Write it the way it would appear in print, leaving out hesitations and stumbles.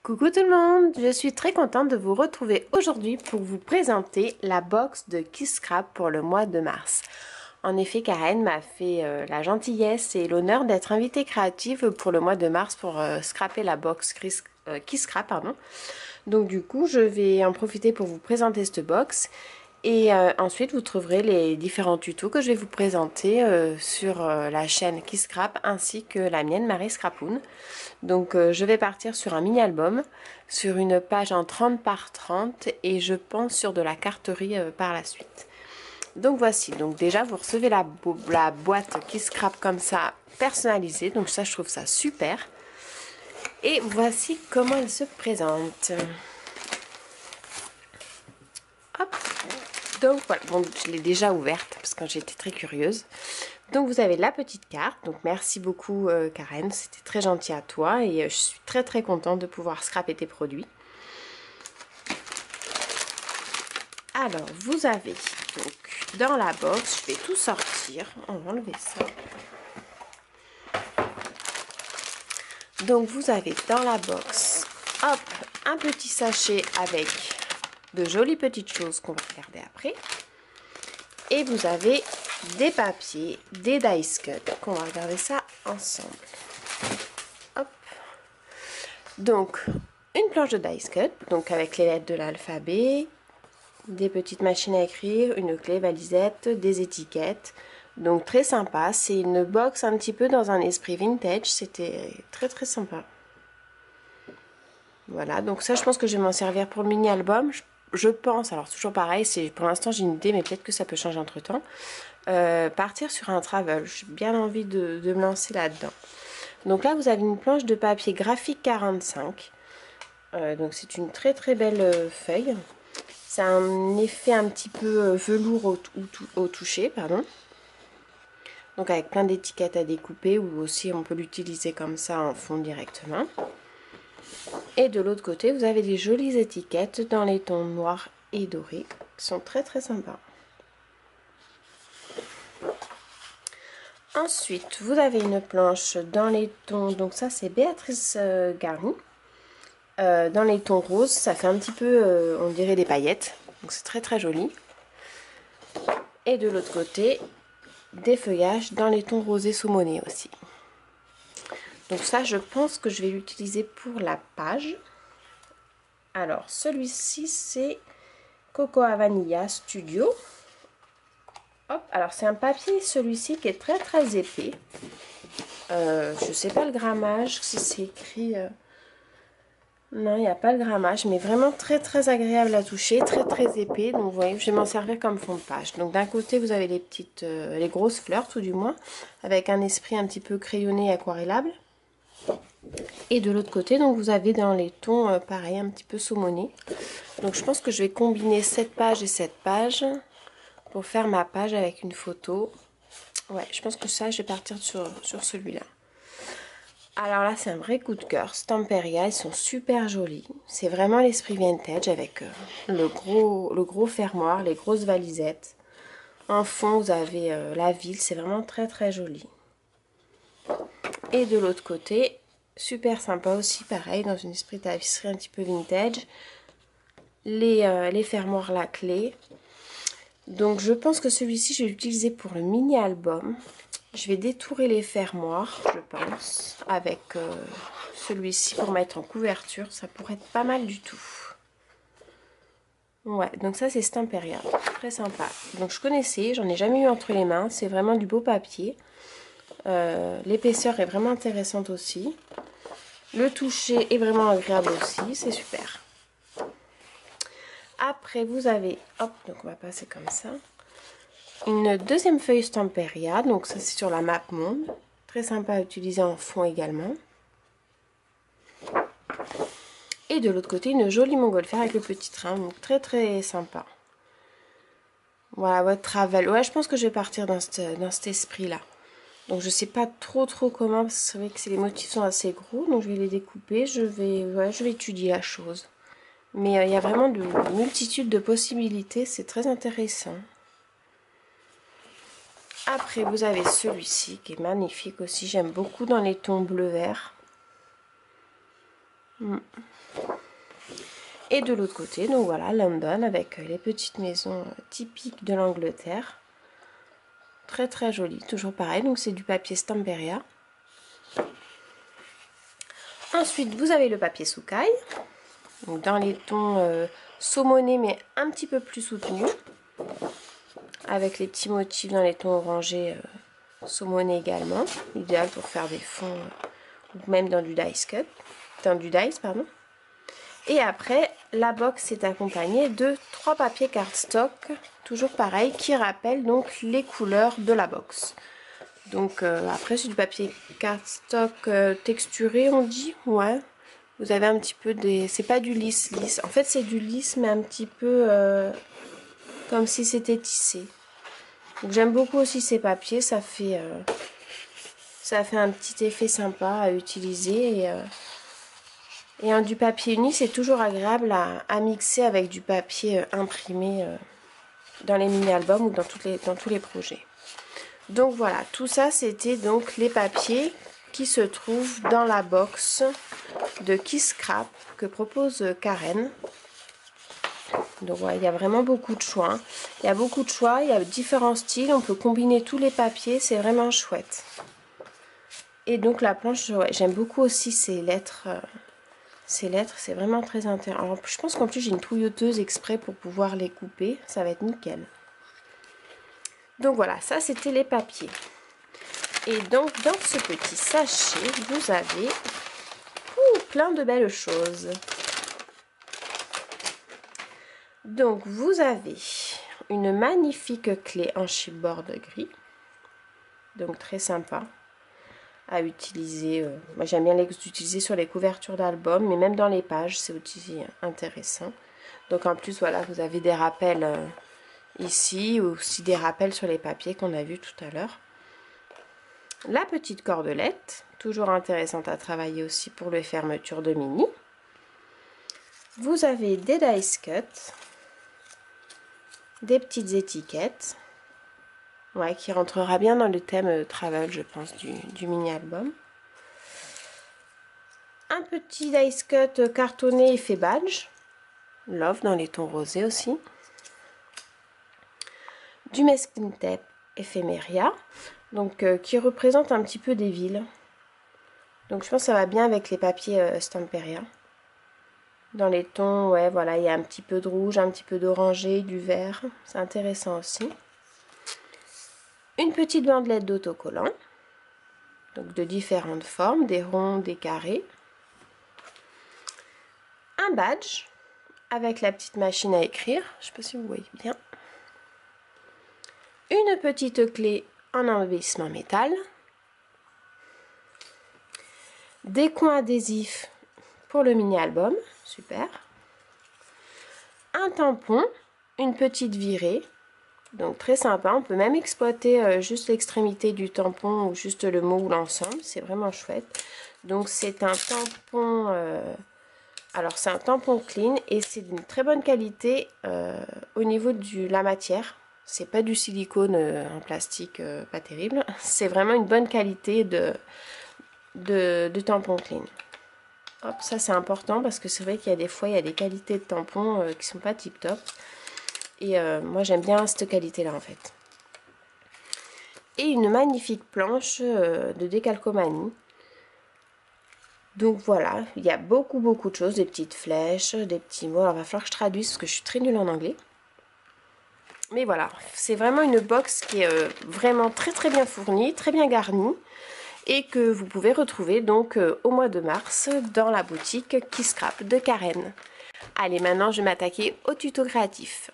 Coucou tout le monde, je suis très contente de vous retrouver aujourd'hui pour vous présenter la box de Kiss Scrap pour le mois de mars. En effet, Karen m'a fait la gentillesse et l'honneur d'être invitée créative pour le mois de mars pour scraper la box Kiss Scrap, pardon. Donc du coup, je vais en profiter pour vous présenter cette box. Et ensuite, vous trouverez les différents tutos que je vais vous présenter sur la chaîne Kiss Scrap ainsi que la mienne, Marie Scrapoun. Donc je vais partir sur un mini-album, sur une page en 30 par 30 et je pense sur de la carterie par la suite. Donc voici, donc déjà vous recevez la boîte Kiss Scrap comme ça, personnalisée, donc ça je trouve ça super. Et voici comment elle se présente. Hop. Donc voilà, bon, je l'ai déjà ouverte parce que j'étais très curieuse. Donc vous avez la petite carte, donc merci beaucoup Karen, c'était très gentil à toi et je suis très contente de pouvoir scraper tes produits. Alors vous avez donc dans la box, je vais tout sortir, on va enlever ça. Donc vous avez dans la box, hop, un petit sachet avec de jolies petites choses qu'on va regarder après. Et vous avez des papiers, des dice cut, qu'on va regarder ça ensemble. Hop. Donc, une planche de dice cut, donc avec les lettres de l'alphabet, des petites machines à écrire, une clé valisette, des étiquettes. Donc très sympa, c'est une box un petit peu dans un esprit vintage, c'était très sympa. Voilà, donc ça je pense que je vais m'en servir pour le mini-album. Je pense, alors toujours pareil, c'est pour l'instant j'ai une idée, mais peut-être que ça peut changer entre temps. Partir sur un travel, j'ai bien envie de me lancer là-dedans. Donc là vous avez une planche de papier graphique 45. Donc c'est une très belle feuille. C'est un effet un petit peu velours au toucher, pardon. Donc avec plein d'étiquettes à découper ou aussi on peut l'utiliser comme ça en fond directement. Et de l'autre côté, vous avez des jolies étiquettes dans les tons noirs et dorés qui sont très sympas. Ensuite, vous avez une planche dans les tons, donc ça c'est Béatrice Garni. Dans les tons roses, ça fait un petit peu, on dirait des paillettes, donc c'est très joli. Et de l'autre côté, des feuillages dans les tons rosés saumonés aussi. Donc ça, je pense que je vais l'utiliser pour la page. Alors, celui-ci, c'est Cocoa Vanilla Studio. Hop, alors c'est un papier, celui-ci, qui est très épais. Je sais pas le grammage, si c'est écrit... Non, il n'y a pas le grammage, mais vraiment très agréable à toucher, très épais. Donc vous voyez, je vais m'en servir comme fond de page. Donc d'un côté, vous avez les grosses fleurs, tout du moins, avec un esprit un petit peu crayonné et aquarellable. Et de l'autre côté, donc vous avez dans les tons, pareil, un petit peu saumonné. Donc je pense que je vais combiner cette page et cette page pour faire ma page avec une photo. Ouais, je pense que ça, je vais partir sur celui-là. Alors là, c'est un vrai coup de cœur. Stamperia, ils sont super jolis. C'est vraiment l'esprit vintage avec le gros fermoir, les grosses valisettes. En fond, vous avez la ville. C'est vraiment très joli. Et de l'autre côté, super sympa aussi, pareil, dans une esprit tapisserie un petit peu vintage. Les fermoirs, la clé. Donc, je pense que celui-ci, je vais l'utiliser pour le mini-album. Je vais détourer les fermoirs, je pense, avec celui-ci pour mettre en couverture. Ça pourrait être pas mal du tout. Ouais, donc ça c'est Stamperia, très sympa. Donc je connaissais, j'en ai jamais eu entre les mains. C'est vraiment du beau papier. L'épaisseur est vraiment intéressante aussi. Le toucher est vraiment agréable aussi, c'est super. Après vous avez, hop, donc on va passer comme ça. Une deuxième feuille Stamperia, donc ça c'est sur la map monde. Très sympa à utiliser en fond également. Et de l'autre côté, une jolie montgolfière avec le petit train, donc très sympa. Voilà, votre travel. Ouais, je pense que je vais partir dans cet esprit-là. Donc je sais pas trop comment, parce que c'est vrai que les motifs sont assez gros, donc je vais les découper. Je vais étudier la chose. Mais il y a vraiment de multitudes de possibilités, c'est très intéressant. Après, vous avez celui-ci qui est magnifique aussi. J'aime beaucoup dans les tons bleu-vert. Et de l'autre côté, donc voilà, London avec les petites maisons typiques de l'Angleterre. Très très joli, toujours pareil, donc c'est du papier Stamperia. Ensuite, vous avez le papier Sukai, donc dans les tons saumonés mais un petit peu plus soutenus, avec les petits motifs dans les tons orangés saumonés également, idéal pour faire des fonds ou même dans du dice cut, dans du dice pardon. Et après, la box est accompagnée de 3 papiers cardstock, toujours pareil, qui rappellent donc les couleurs de la box. Donc après c'est du papier cardstock texturé on dit, ouais. Vous avez un petit peu des... c'est pas du lisse lisse, en fait c'est du lisse mais un petit peu comme si c'était tissé. Donc j'aime beaucoup aussi ces papiers, ça fait un petit effet sympa à utiliser et du papier uni c'est toujours agréable à mixer avec du papier imprimé dans les mini-albums ou dans tous les projets. Donc voilà, tout ça c'était donc les papiers qui se trouvent dans la box de Kiss Scrap que propose Karen. Donc ouais, il y a vraiment beaucoup de choix. Hein. Il y a beaucoup de choix, il y a différents styles, on peut combiner tous les papiers, c'est vraiment chouette. Et donc la planche, ouais, j'aime beaucoup aussi ces lettres. Ces lettres, c'est vraiment très intéressant. Alors, je pense qu'en plus j'ai une trouilleuse exprès pour pouvoir les couper, ça va être nickel. Donc voilà, ça c'était les papiers. Et donc dans ce petit sachet, vous avez plein de belles choses. Donc vous avez une magnifique clé en chipboard gris. Donc très sympa à utiliser. Moi j'aime bien l'utiliser sur les couvertures d'albums, mais même dans les pages, c'est aussi intéressant. Donc en plus voilà, vous avez des rappels ici, ou aussi des rappels sur les papiers qu'on a vu tout à l'heure. La petite cordelette, toujours intéressante à travailler aussi pour les fermetures de mini. Vous avez des dice cuts, des petites étiquettes, ouais, qui rentrera bien dans le thème travel, je pense, du mini-album. Un petit dice cut cartonné effet badge, love dans les tons rosés aussi. Du masking tape éphéméria, donc qui représente un petit peu des villes. Donc je pense que ça va bien avec les papiers Stamperia. Dans les tons, ouais, voilà, il y a un petit peu de rouge, un petit peu d'orangé, du vert. C'est intéressant aussi. Une petite bandelette d'autocollant, donc de différentes formes, des ronds, des carrés. Un badge avec la petite machine à écrire, je ne sais pas si vous voyez bien. Une petite clé en envahissement métal. Des coins adhésifs pour le mini-album, super. Un tampon, une petite virée, donc très sympa. On peut même exploiter juste l'extrémité du tampon ou juste le mot ou l'ensemble, c'est vraiment chouette. Donc c'est un tampon, alors c'est un tampon clean et c'est d'une très bonne qualité au niveau de la matière. C'est pas du silicone en plastique pas terrible, c'est vraiment une bonne qualité de tampon clean. Hop, ça c'est important parce que c'est vrai qu'il y a des fois il y a des qualités de tampons qui sont pas tip top et moi j'aime bien cette qualité là en fait. Et une magnifique planche de décalcomanie. Donc voilà, il y a beaucoup de choses, des petites flèches, des petits mots. Alors il va falloir que je traduise parce que je suis très nulle en anglais. Mais voilà, c'est vraiment une box qui est vraiment très bien fournie, très bien garnie. Et que vous pouvez retrouver donc au mois de mars dans la boutique Kiss Scrap de Karen. Allez, maintenant je vais m'attaquer au tuto créatif.